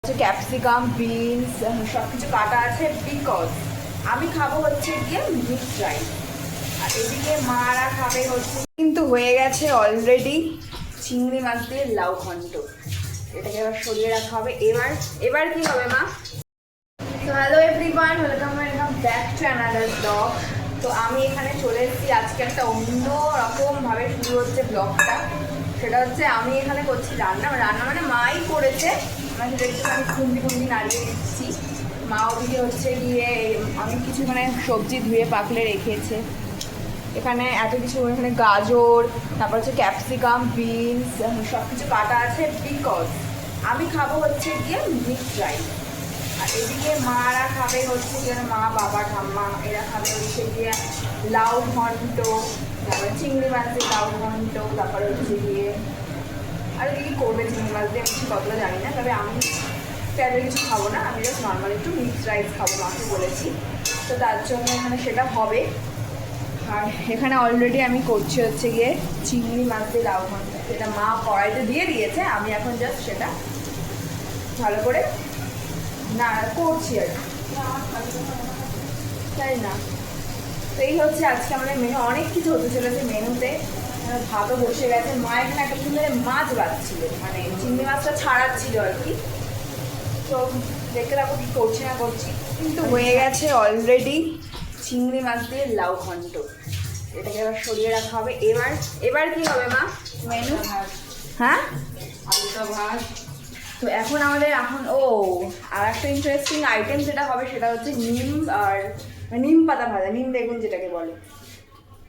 Capsicum, beans সব কিছু কাটা আছে বিকজ আমি খাবো হচ্ছে গিয়ে মিক্সড রাইস, আর এদিকে মারা খাবে হচ্ছে কিন্তু হয়ে গেছে অলরেডি চিংড়ি মাছ দিয়ে লাউ ঘন্ট। এটাকে এবার সরিয়ে রাখা হবে। এবার এবার কি হবে মা? তো hello everyone, welcome back to another blog. তো আমি এখানে চলে এসেছি, আজকে একটা অন্য রকম ভাবে শুরু হচ্ছে ব্লগটা। সেটা হচ্ছে আমি এখানে করছি রান্না রান্না মানে মাই করেছে, আমাকে দেখতে আমি খুন্দি নাড়িয়ে দিচ্ছি। মা ওদিকে হচ্ছে গিয়ে অনেক কিছু মানে সবজি ধুয়ে পাকলে রেখেছে। এখানে এত কিছু, এখানে গাজর, তারপর হচ্ছে ক্যাপসিকাম, বিনস সব কিছু কাটা আছে বিকজ আমি খাবো হচ্ছে গিয়ে মিক্সড রাইস, আর এদিকে মারা খাবে হচ্ছে গিয়ে মা, বাবা, ঠাম্মা এরা খাবে হচ্ছে গিয়ে লাউ ঘন্ট, তারপরে চিংড়ি মাছ দিয়ে লাউ ঘন্ট, তারপরে হচ্ছে গিয়ে আর কি করবে চিংড়ি মাছ দিয়ে আমি কতটা জানি না, তবে আমি তেমন কিছু খাবো না, আমি জাস্ট নর্মাল একটু মিক্সড রাইস খাবো মাকে বলেছি। তো তার জন্য এখানে সেটা হবে। আর এখানে অলরেডি আমি করছি হচ্ছে গিয়ে চিংড়ি মাছ দিয়ে লাউ ঘন্ট, সেটা মা কড়াইতে দিয়ে দিয়েছে, আমি এখন জাস্ট সেটা ভালো করে না করছি আর তাই না। তো এই হচ্ছে আজকে আমাদের মেনু, অনেক কিছু হতে চলেছে মেনুতে। ভাতও বসে গেছে, মা এখানে একটা সুন্দর মাছ বাঁচছিল, মানে চিংড়ি মাছটা ছাড়াচ্ছিল আর কি। তো দেখতে থাকো কি করছি না করছি। কিন্তু হয়ে গেছে অলরেডি চিংড়ি মাছ দিয়ে লাউ ঘন্ট। এটাকে এবার সরিয়ে রাখা হবে। এবার এবার কি হবে মা মেনু? হ্যাঁ, আলুটা ভাত। তো এখন আমাদের আর একটা ইন্টারেস্টিং আইটেম যেটা হবে সেটা হচ্ছে নিম আর নিম পাতা ভাজা, নিম বেগুন যেটাকে বলে।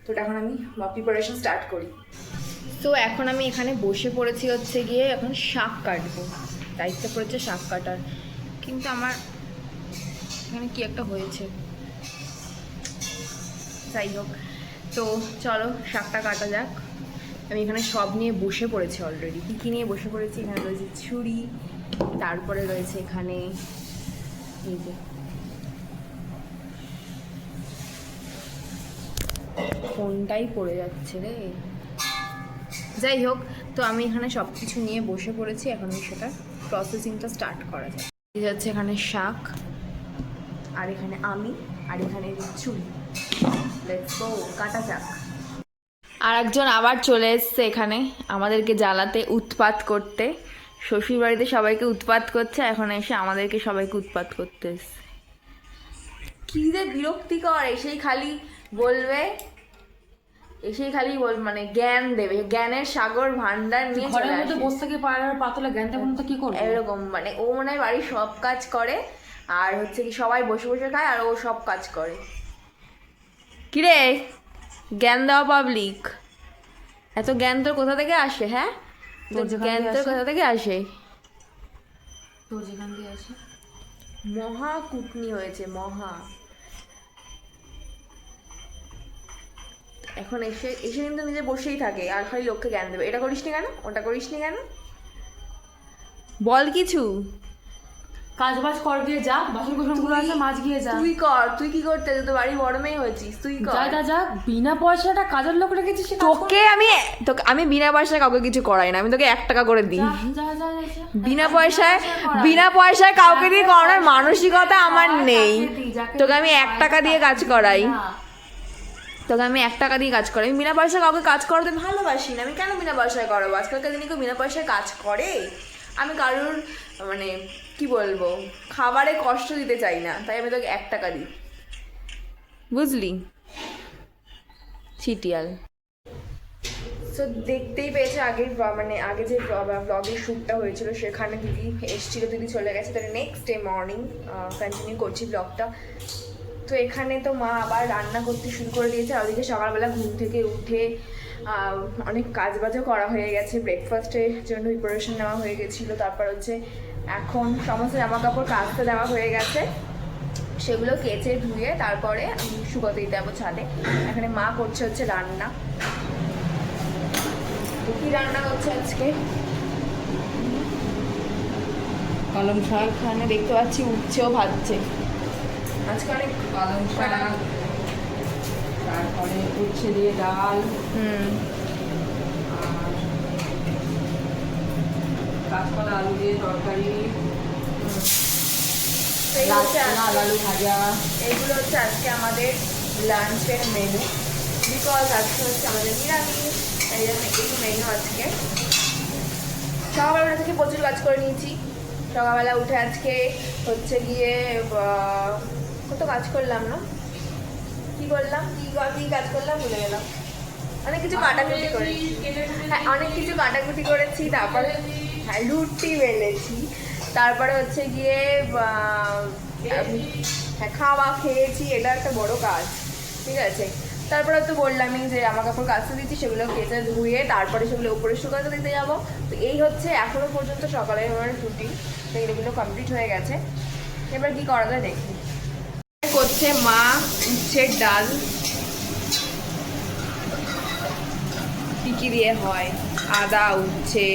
তো এখন আমি প্রিপারেশন স্টার্ট করি। তো এখন আমি এখানে বসে পড়েছি হচ্ছে গিয়ে এখন শাক কাটবো, দায়িত্ব পড়েছে শাক কাটার। কিন্তু আমার এখানে কি একটা হয়েছে, যাই হোক। তো চলো শাকটা কাটা যাক। আমি এখানে সব নিয়ে বসে পড়েছি অলরেডি। কী নিয়ে বসে পড়েছি? এখানে রয়েছে ছুরি, তারপরে রয়েছে এখানে এই যে ফোনটাই পড়ে যাচ্ছে রে, যাই হোক। তো আমি এখানে সব কিছু নিয়ে বসে পড়েছি, এখন সেটা প্রসেসিংটা স্টার্ট করা যায়। এই যাচ্ছে এখানে শাক, আর এখানে আমি, আর এখানে ছুরি। লেটস গো, কাটা যাক। আর একজন আবার চলে এসছে এখানে আমাদেরকে জ্বালাতে, উৎপাত করতে। শ্বশুর বাড়িতে সবাইকে উৎপাত করছে, এখন এসে আমাদেরকে সবাইকে উৎপাত করতে এসছে। কি যে বিরক্তিকর, এসেই খালি বলবে, মানে জ্ঞান দেবে, জ্ঞানের সাগর ভান্ডার নিয়ে চলে আসে। বসে থেকে পাতলা জ্ঞানটা কি করবে এরকম, মানে ও মনে হয় বাড়ির সব কাজ করে, আর হচ্ছে কি সবাই বসে বসে খায় আর ও সব কাজ করে। কিরে জ্ঞান দেওয়া পাবলিক, এত জ্ঞান তোর কোথা থেকে আসে? হ্যাঁ, জ্ঞান তোর কোথা থেকে আসে? তোর যেখান দিয়ে আসে মহা কুটনি হয়েছে, মহা। এখন এসে এসে কিন্তু নিজে বসেই থাকে আর খালি লোককে জ্ঞান দেবে, এটা করিস নি কেন, ওটা করিস নি কেন, বল কিছু। কাজ বাজ কর, গিয়ে যা, বাসন কোসনগুলো আছে মাছ গিয়ে যা। তুই কর, তুই কি করতে? তুই তো বাড়ি বড় মেয়ে হয়েছিস, তুই কর। যা বিনা পয়সাটা কাজের লোক রেখেছিস। আমি বিনা পয়সায় কাউকে কিছু করাই না, আমি তোকে 1 টাকা করে দিই। বিনা পয়সায় কাউকে দিয়ে করানোর মানসিকতা আমার নেই। তোকে আমি 1 টাকা দিয়ে কাজ করাই, আমি বিনা পয়সায় কাউকে কাজ করাতে ভালোবাসি না। আমি কেন বিনা পয়সায় করাবো? আজকালকার দিনে কেউ বিনা পয়সায় কাজ করে? আমি কারোর মানে কি বলবো, খাবারে কষ্ট দিতে চাই না, তাই আমি তোকে 1 টাকা দিই, বুঝলি চিটিয়াল। তো দেখতেই পেয়েছে আগের আগে যে ব্লগের শ্যুটটা হয়েছিল সেখানে দিদি এসেছিল, দিদি চলে গেছে, তাহলে নেক্সট ডে মর্নিং কন্টিনিউ করছি ব্লগটা। তো এখানে তো মা আবার রান্না করতে শুরু করে দিয়েছে, আর ওদিকে সকালবেলা ঘুম থেকে উঠে অনেক কাজবাজও করা হয়ে গেছে, ব্রেকফাস্টের জন্য প্রিপারেশন নেওয়া হয়ে গেছিলো। তারপর হচ্ছে এখন সমস্ত জামা কাপড় কাচতে দেওয়া হয়ে গেছে, সেগুলো কেচে ধুয়ে তারপরে আমি শুকোতে দিতে যাবো ছাদে। এখানে মা করছে হচ্ছে রান্না। কি রান্না করছে আজকে? পালং শাক, এখানে দেখতে পাচ্ছি উচ্ছেও ভাজছে আজকে, অনেক পালং শাক, তারপরে উচ্ছে দিয়ে ডাল, আর কাঁচকলা আলু দিয়ে তরকারি, এই হচ্ছে লাল আলু ভাজা। এইগুলো হচ্ছে আজকে আমাদের লাঞ্চের মেনু, বিকজ আজকে হচ্ছে আমাদের নিরামিষ, এই জন্য এই মেনু আজকে। সকালবেলা থেকে প্রচুর কাজ করে নিয়েছি। সকালবেলা উঠে আজকে হচ্ছে গিয়ে কত কাজ করলাম না, কি করলাম, কি কাজ করলাম ভুলে গেলাম। অনেক কিছু কাটাকুটি করেছি, হ্যাঁ অনেক কিছু কাটাকুটি করেছি। তারপরে হ্যাঁ রুটি বেলেছি, তারপরে হচ্ছে গিয়ে হ্যাঁ খাওয়া খেয়েছি, এটা একটা বড় কাজ, ঠিক আছে। তারপরে তো বললামই যে জামা কাপড় কাচতে দিচ্ছি, সেগুলো কেচে ধুয়ে তারপরে সেগুলো উপরে শুকাতে দিতে যাবো। তো এই হচ্ছে এখনো পর্যন্ত সকালে আমার রুটিন। তো এগুলো কমপ্লিট হয়ে গেছে, এবার কি করা যায় দেখি। করছে মা উচ্ছের ডাল, কি কি দিয়ে হয়, আদা উচ্ছে,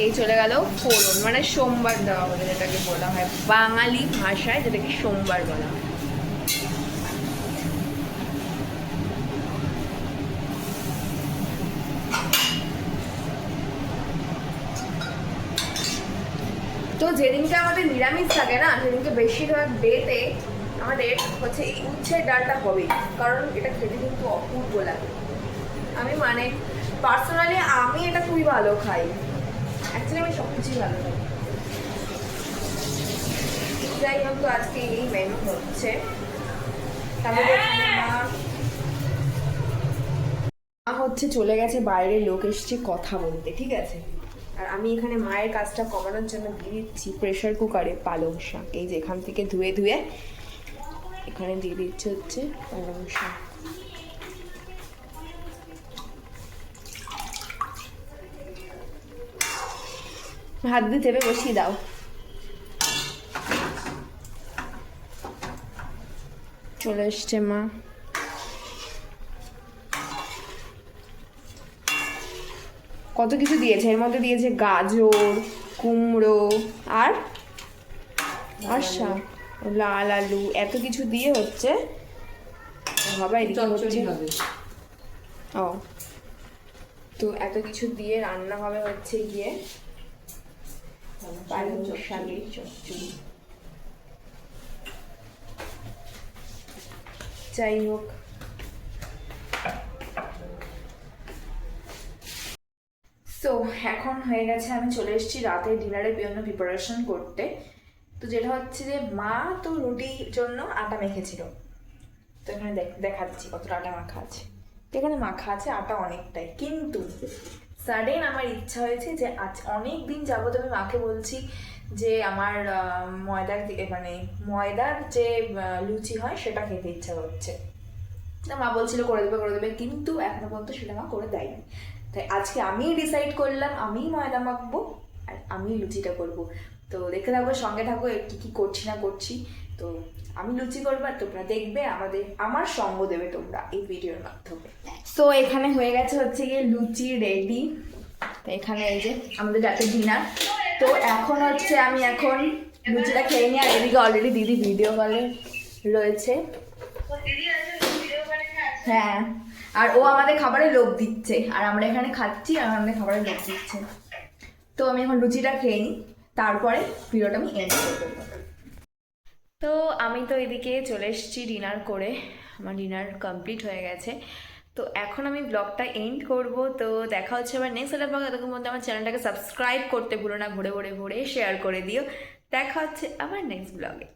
এই চলে গেল ফোড়ন, মানে সোমবার দেওয়া বলে যেটাকে বলা হয় বাঙালি ভাষায়, যেটাকে সোমবার বলা হয়। তো যেদিনকে আমাদের নিরামিষ থাকে না, সেদিনকে বেশিরভাগ ডেতে আমাদের হচ্ছে এই উচ্ছের ডালটা হবে, কারণ এটা খেতে কিন্তু অপূর্ব লাগে। আমি মানে পার্সোনালি আমি এটা খুবই ভালো খাই, অ্যাকচুয়ালি আমি সব কিছুই ভালো খাই। যাই হোক, তো আজকে এই মেনু হচ্ছে। তারপরে এখানে মা হচ্ছে চলে গেছে বাইরে, লোক এসছে কথা বলতে, ঠিক আছে। আর আমি এখানে মায়ের কাজটা কমানোর জন্য দিয়ে দিচ্ছি প্রেশার কুকারে পালং শাক। এই যে এখান থেকে ধুয়ে ধুয়ে এখানে দিয়ে দিচ্ছে হচ্ছে পালং শাক। হাত দিয়ে চেপে বসিয়ে দাও। চলে এসছে মা। কত কিছু দিয়েছে, এর মধ্যে দিয়েছে গাজর, কুমড়ো আর শাক, লাল আলু, এত কিছু দিয়ে হচ্ছে বাবা এদিকে হচ্ছে। ও তো এত কিছু দিয়ে রান্না হবে হচ্ছে গিয়ে পালং শাকের চচ্চড়ি। যাই হোক, সো এখন হয়ে গেছে, আমি চলে এসেছি রাতে ডিনারের জন্য প্রিপারেশন করতে। তো যেটা হচ্ছে যে মা তো রুটির জন্য আটা মেখেছিল, তো এখানে দেখাচ্ছি কতটা আটা মাখা আছে। তো এখানে মাখা আছে আটা অনেকটাই, কিন্তু সাডেন আমার ইচ্ছা হয়েছে যে আজ অনেক দিন যাবত আমি মাকে বলছি যে আমার ময়দার যে লুচি হয় সেটা খেতে ইচ্ছা হচ্ছে। তা মা বলছিল করে দেবে, কিন্তু এখনো পর্যন্ত সেটা মা করে দেয়নি। তাই আজকে আমি ডিসাইড করলাম আমিই ময়দা মাখবো আর আমি লুচিটা করব। তো দেখতে থাকবো, সঙ্গে থাকবো কি কি করছি না করছি। তো আমি লুচি করবো আর তোমরা দেখবে, আমার সঙ্গ দেবে তোমরা এই ভিডিওর মাধ্যমে। সো এখানে হয়ে গেছে হচ্ছে গিয়ে লুচি রেডি। তো এখানে এই যে আমাদের রাতের ডিনার। তো এখন হচ্ছে আমি এখন লুচিটা খেয়ে নিই, আর এদিকে অলরেডি দিদি ভিডিও কলে রয়েছে। হ্যাঁ, আর ও আমাদের খাবারে লোভ দিচ্ছে, আর আমরা এখানে খাচ্ছি আর আমাদের খাবারে লোভ দিচ্ছে। তো আমি এখন লুচিটা খেয়ে নিই, তারপরে ভিডিওটা আমি এন্ড করে দেবো। তো আমি তো এদিকে চলে এসেছি ডিনার করে, আমার ডিনার কমপ্লিট হয়ে গেছে। তো এখন আমি ব্লগটা এন্ড করব। তো দেখা হচ্ছে আবার নেক্সট একটা ব্লগ। এতক্ষণ মধ্যে আমার চ্যানেলটাকে সাবস্ক্রাইব করতে ভুলো না, ভরে শেয়ার করে দিও। দেখা হচ্ছে আবার নেক্সট ব্লগে।